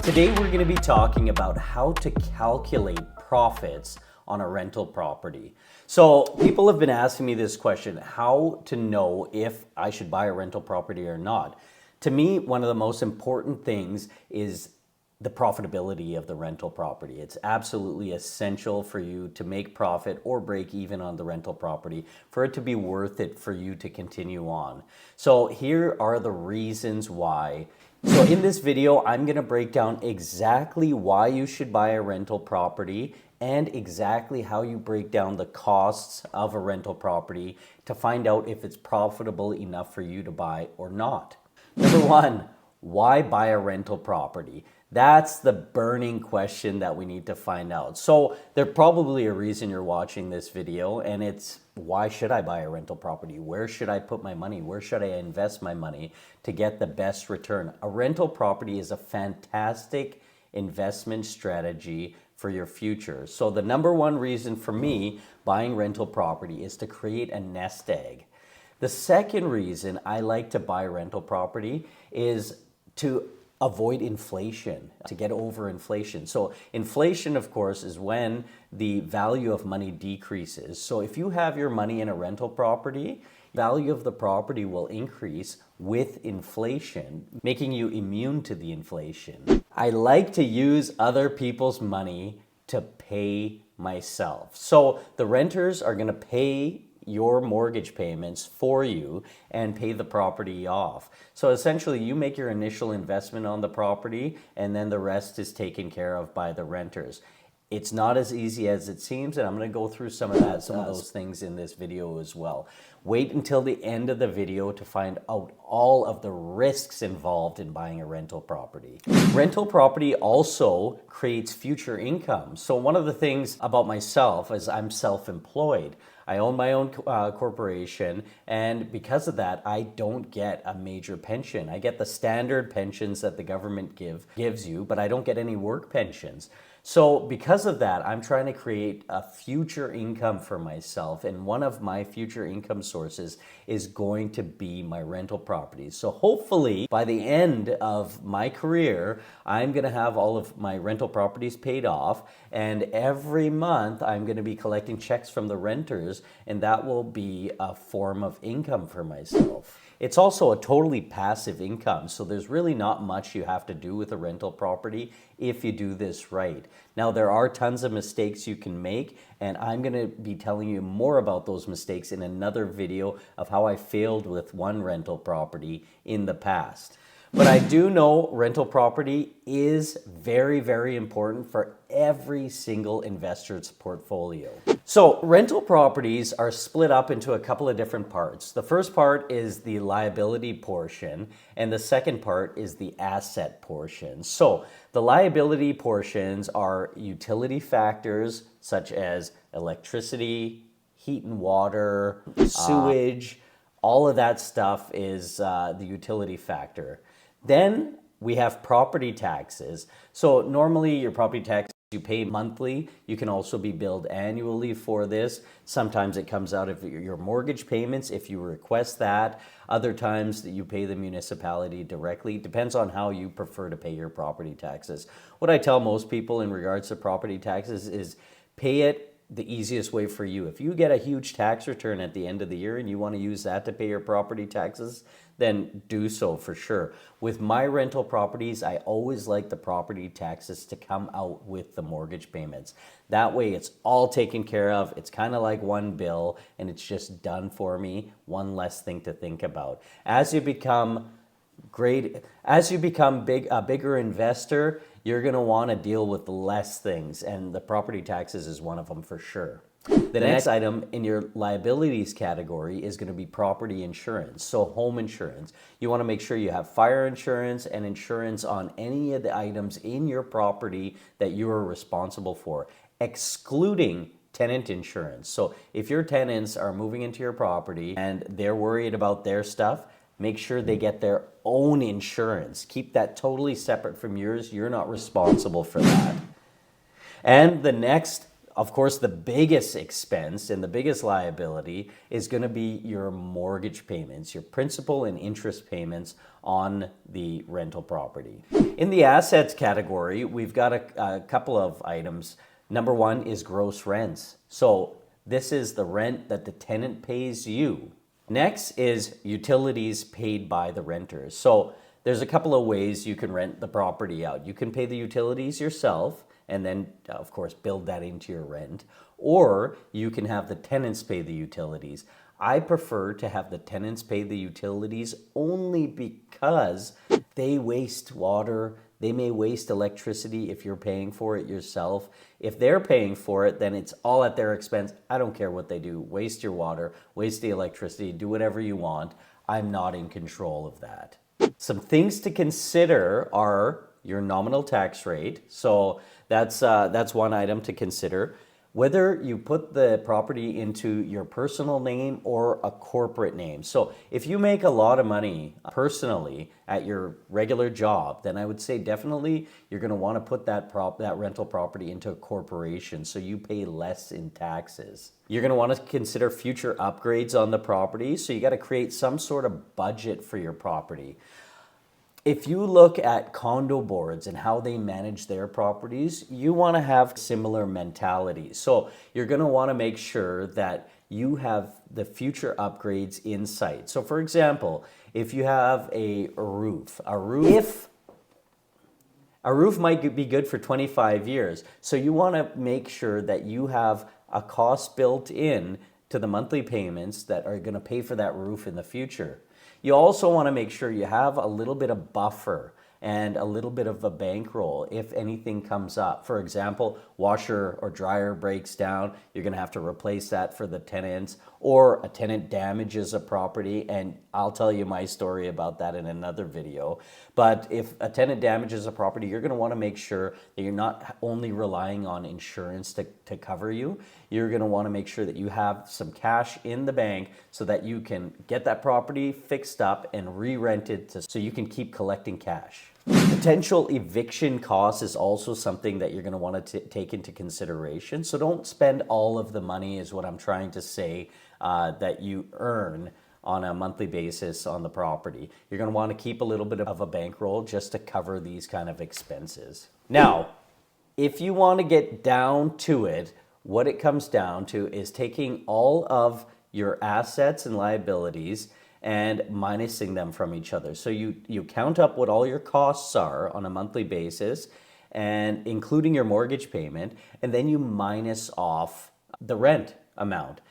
Today we're going to be talking about how to calculate profits on a rental property. So people have been asking me this question, how to know if I should buy a rental property or not. To me, one of the most important things is the profitability of the rental property. It's absolutely essential for you to make profit or break even on the rental property for it to be worth it for you to continue on. So here are the reasons why. So in this video, I'm going to break down exactly why you should buy a rental property and exactly how you break down the costs of a rental property to find out if it's profitable enough for you to buy or not. Number one, why buy a rental property? That's the burning question that we need to find out. So there's probably a reason you're watching this video, and it's why should I buy a rental property? Where should I put my money? Where should I invest my money to get the best return? A rental property is a fantastic investment strategy for your future. So the number one reason for me buying rental property is to create a nest egg. The second reason I like to buy rental property is to avoid inflation, to get over inflation. So inflation, of course, is when the value of money decreases. So if you have your money in a rental property, value of the property will increase with inflation, making you immune to the inflation. I like to use other people's money to pay myself. So the renters are going to pay your mortgage payments for you and pay the property off. So essentially you make your initial investment on the property and then the rest is taken care of by the renters. It's not as easy as it seems, and I'm going to go through some of those things in this video as well. Wait until the end of the video to find out all of the risks involved in buying a rental property. Rental property also creates future income. So one of the things about myself is I'm self-employed. I own my own corporation, and because of that, I don't get a major pension. I get the standard pensions that the government gives you, but I don't get any work pensions. So because of that, I'm trying to create a future income for myself, and one of my future income sources is going to be my rental properties. So hopefully by the end of my career, I'm going to have all of my rental properties paid off, and every month I'm going to be collecting checks from the renters, and that will be a form of income for myself. It's also a totally passive income, so there's really not much you have to do with a rental property if you do this right. Now, there are tons of mistakes you can make, and I'm going to be telling you more about those mistakes in another video of how I failed with one rental property in the past. But I do know rental property is very, very important for every single investor's portfolio. So rental properties are split up into a couple of different parts. The first part is the liability portion, and the second part is the asset portion. So the liability portions are utility factors such as electricity, heat and water, sewage, all of that stuff is the utility factor. Then we have property taxes. So normally your property tax you pay monthly. You can also be billed annually for this. Sometimes it comes out of your mortgage payments if you request that. Other times that you pay the municipality directly. Depends on how you prefer to pay your property taxes. What I tell most people in regards to property taxes is pay it the easiest way for you. If you get a huge tax return at the end of the year and you want to use that to pay your property taxes, then do so for sure. With my rental properties, I always like the property taxes to come out with the mortgage payments. That way it's all taken care of. It's kind of like one bill and it's just done for me. One less thing to think about. As you become a bigger investor, you're going to want to deal with less things, and the property taxes is one of them for sure. The next item in your liabilities category is going to be property insurance, so home insurance. You want to make sure you have fire insurance and insurance on any of the items in your property that you are responsible for, excluding tenant insurance. So if your tenants are moving into your property and they're worried about their stuff, make sure they get their own insurance. Keep that totally separate from yours. You're not responsible for that. And the next Of course, the biggest expense and the biggest liability is going to be your mortgage payments, your principal and interest payments on the rental property. In the assets category, we've got a couple of items. Number one is gross rents. So this is the rent that the tenant pays you. Next is utilities paid by the renters. So there's a couple of ways you can rent the property out. You can pay the utilities yourself and then, of course, build that into your rent. Or you can have the tenants pay the utilities. I prefer to have the tenants pay the utilities only because they waste water. They may waste electricity if you're paying for it yourself. If they're paying for it, then it's all at their expense. I don't care what they do. Waste your water, waste the electricity, do whatever you want. I'm not in control of that. Some things to consider are your nominal tax rate. So that's one item to consider. Whether you put the property into your personal name or a corporate name. So if you make a lot of money personally at your regular job, then I would say definitely you're going to want to put that rental property into a corporation so you pay less in taxes. You're going to want to consider future upgrades on the property, so you got to create some sort of budget for your property. If you look at condo boards and how they manage their properties, you want to have similar mentality. So you're going to want to make sure that you have the future upgrades in sight. So for example, if you have a roof might be good for 25 years. So you want to make sure that you have a cost built in to the monthly payments that are going to pay for that roof in the future. You also want to make sure you have a little bit of buffer and a little bit of a bankroll if anything comes up. For example, washer or dryer breaks down, you're going to have to replace that for the tenants, or a tenant damages a property, and I'll tell you my story about that in another video. But if a tenant damages a property, you're going to want to make sure that you're not only relying on insurance to cover you. You're going to want to make sure that you have some cash in the bank so that you can get that property fixed up and re-rented so you can keep collecting cash. Potential eviction costs is also something that you're going to want to take into consideration. So don't spend all of the money, is what I'm trying to say, that you earn on a monthly basis on the property. You're going to want to keep a little bit of a bankroll just to cover these kind of expenses. Now, if you want to get down to it, what it comes down to is taking all of your assets and liabilities and minusing them from each other. So you count up what all your costs are on a monthly basis, and including your mortgage payment, and then you minus off the rent amount.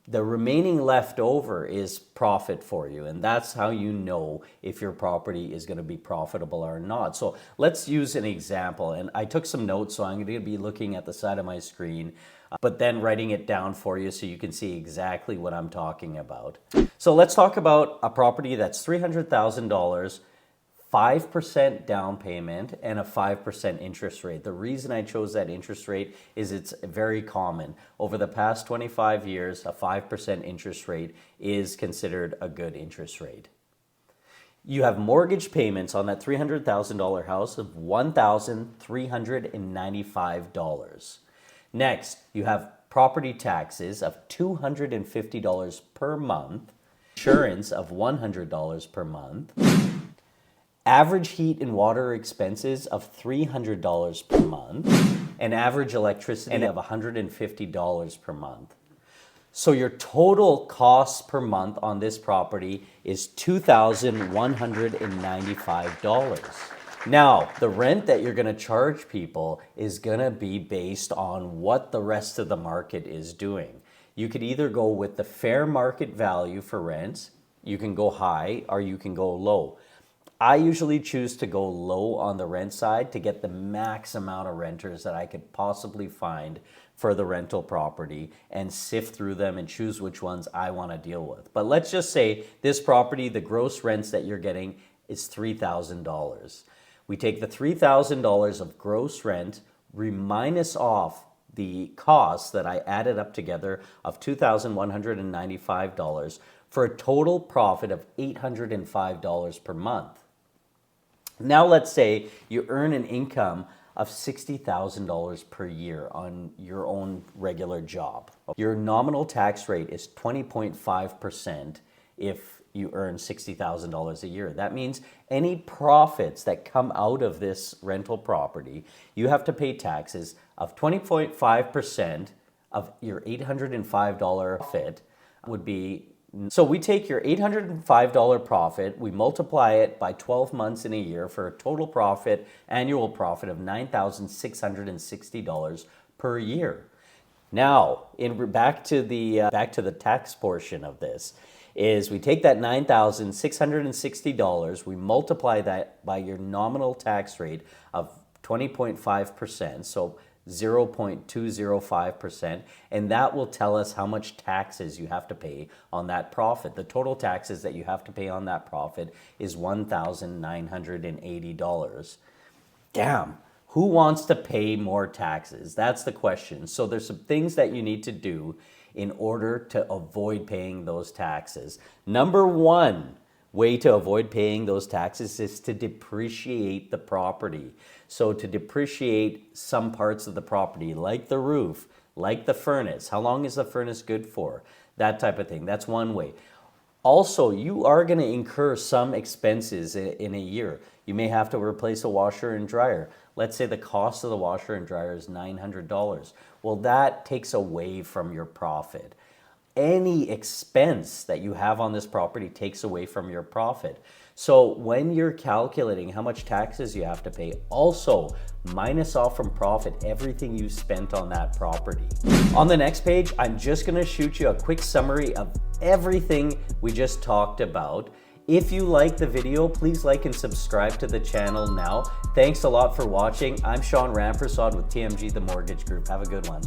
The remaining left over is profit for you, and that's how you know if your property is going to be profitable or not. So let's use an example, and I took some notes, so I'm going to be looking at the side of my screen, but then writing it down for you so you can see exactly what I'm talking about. So let's talk about a property that's $300,000, 5% down payment, and a 5% interest rate. The reason I chose that interest rate is it's very common. Over the past 25 years, a 5% interest rate is considered a good interest rate. You have mortgage payments on that $300,000 house of $1,395. Next, you have property taxes of $250 per month, insurance of $100 per month, average heat and water expenses of $300 per month, and average electricity of $150 per month. So your total cost per month on this property is $2,195. Now, the rent that you're going to charge people is going to be based on what the rest of the market is doing. You could either go with the fair market value for rents, you can go high, or you can go low. I usually choose to go low on the rent side to get the max amount of renters that I could possibly find for the rental property and sift through them and choose which ones I want to deal with. But let's just say this property, the gross rents that you're getting is $3,000. We take the $3,000 of gross rent, we minus off the costs that I added up together of $2,195 for a total profit of $805 per month. Now let's say you earn an income of $60,000 per year on your own regular job. Your nominal tax rate is 20.5% if you earn $60,000 a year. That means any profits that come out of this rental property, you have to pay taxes of 20.5% of your $805 profit would be. So we take your $805 profit, we multiply it by 12 months in a year for a total profit, annual profit of $9,660 per year. Now, back to the tax portion of this, is we take that $9,660, we multiply that by your nominal tax rate of 20.5%, so 0.205%, and that will tell us how much taxes you have to pay on that profit. The total taxes that you have to pay on that profit is $1,980. Damn, who wants to pay more taxes? That's the question. So there's some things that you need to do in order to avoid paying those taxes. Number one way to avoid paying those taxes is to depreciate the property. So to depreciate some parts of the property, like the roof, like the furnace. How long is the furnace good for? That type of thing. That's one way. Also, you are going to incur some expenses in a year. You may have to replace a washer and dryer. Let's say the cost of the washer and dryer is $900. Well, that takes away from your profit. Any expense that you have on this property takes away from your profit. So when you're calculating how much taxes you have to pay, also minus off from profit everything you spent on that property. On the next page, I'm just going to shoot you a quick summary of everything we just talked about. If you like the video, please like and subscribe to the channel now. Thanks a lot for watching. I'm Sean.Rampersaud with TMG The Mortgage Group. Have a good one.